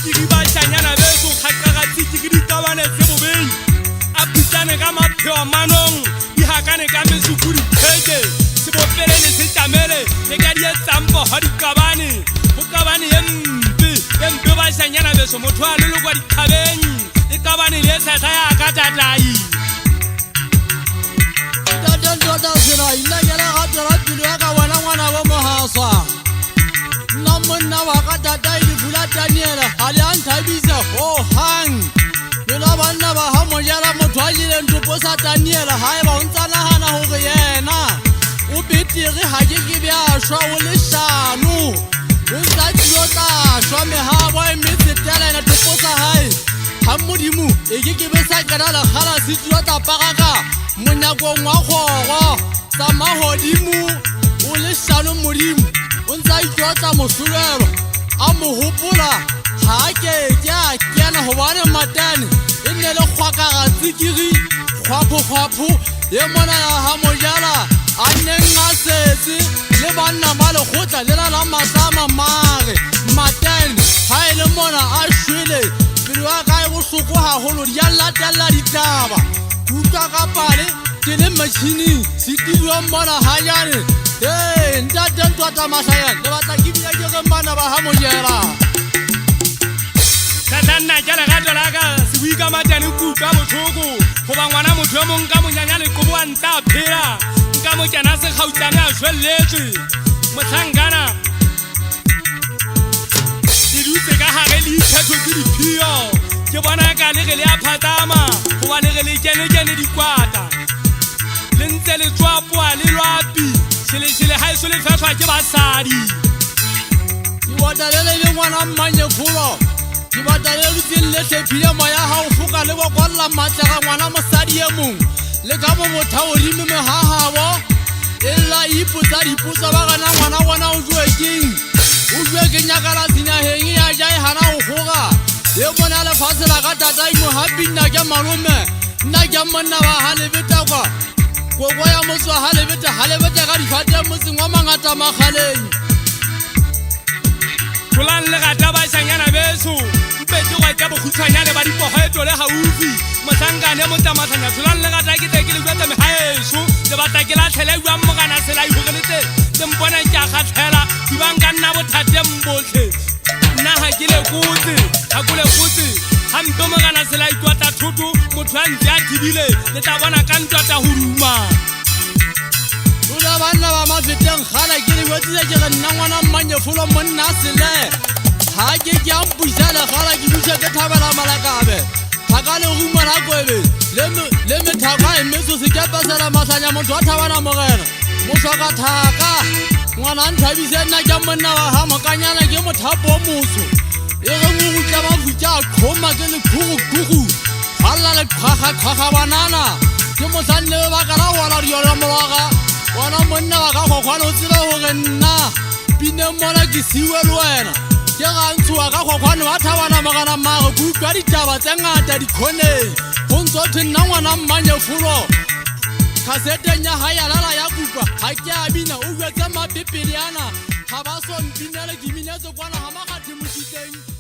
tsikiri bashanyana beso kgaqaga tsikiri tabane se bobeng a putlane ka mapheo a manong di hakane ka mesukuri pheke se bopele le se tamele le ka di etsampo ha di kabane ho kabane empe bashanyana beso motho a le lokwa dithabeng e kabane le sa ya ka tatai Dada sira ina yala gatara pilo ya ka wena ngwana wa mohaswa nna monna wa ka tata e difula Daniela ga le a nthabisa ho hang pela banna ba ha mojela motho a jileng topo sa Daniela ga e ba o ntsa nagana gore yena o betere ga ke bja šwa o le šano o ntsa tlo tla šwa megabo e metsetelena topo sa gae ga modimo e ke be sa kena legala se tlo tapagaka monyakong wa kgoro sa magodimo o le šano modimo o ntsa itlotsa mosolelo a mo gopola ga a keke a kena gobane matane e nne le kgwakaga tsikiri kgwapho ye mona ya ga mojala a nneng a setse le banna ba lekgotla le la la masama mare matane ga e le mona a šwele pelo ya ka e bohloko gagolo di a latelela ditaba kutlwa ka pale ke le matšhining setiriwang mona ga jane ntate ntwata mašayane le batla ke bina ke ge bana ba ga mojela satanna ke legato la ka se bui ka matane kutlwa botlhoko goba ngwana motho yo mongwe ka monyanya lekobo a nta a phela nka mokena sekgautlane a šweletswe motlhankana ke dutse ka gare le ikgetho ke diphio ke bona ka le ge le a phatama goba le ge le kenekene dikwata le ntse le tswapoa le lwapi šhelešhele ga e so le fefwa ke basadi ke batalele le ngwana mmanye kgolo ke batalele dutseng le tlhephile moya ga o foka le bokwalla matlega ngwana mosadi e mongwe le ka mo mothaodimo megagabo e lla ipotsa dipotsa ba gana ngwana bona o jwe keng o jwe ke nyakala senyageng e a ja e gana go goga e mona lefatshe la ka tataimo gape nna ke malome nna ke monna ba ga lebetakwa koko ya motswa ga lebete ka difate motseng wa mangata magaleng tlolang legata bašanyana beso mpetogwa ke bokgutshwanyane ba dipogoeto le gaufi motlhankane motsamatlhanya tlolang legata ke te ke le kwetsa megaeso le batla ke latlhela uang mogana sela igogeletse le mponeng ke a kgatlhela dibang ka nna bothateng botlhe nna ga ke lekotse ga ko lekotse gampe mogana sela itwata thoto motho a ntse a thibile le tla bona ka ntwata go ruma lona banna ba mafeteng gala ke le wetsile ke re nna ngwana mmanyefolo monna a sele ga ke ke a mpuisa legala ke dutse ke thabela malakabe ga ka le ruma la kwebe le methako a emetso sekepesela matlhanya motho a thabana mogena mosoka thaka ngwana a nthabise nna ke monna wa ga mokanyana ke mothapo o moso e ge mogutla mafutsa a kgoma ke lekgugukgugu galla le kgwagakgwaga banana ke motlhane le baka la gola diolo moraga wona monna wa ka kgokgwane o tsebe gore nna pineng mola ke siwe le wena ke gantshoa ka kgokgwane ba thabana mogana mage ke utlwa ditaba tse ngata dikgoneng go ntse nna ngwana mmanyefolo kaseteng ya ga ya lala ya kupa ga ke a bina o jwetse mapepeleana ga ba so mpinele ke binetse kwana ga magathe motiteng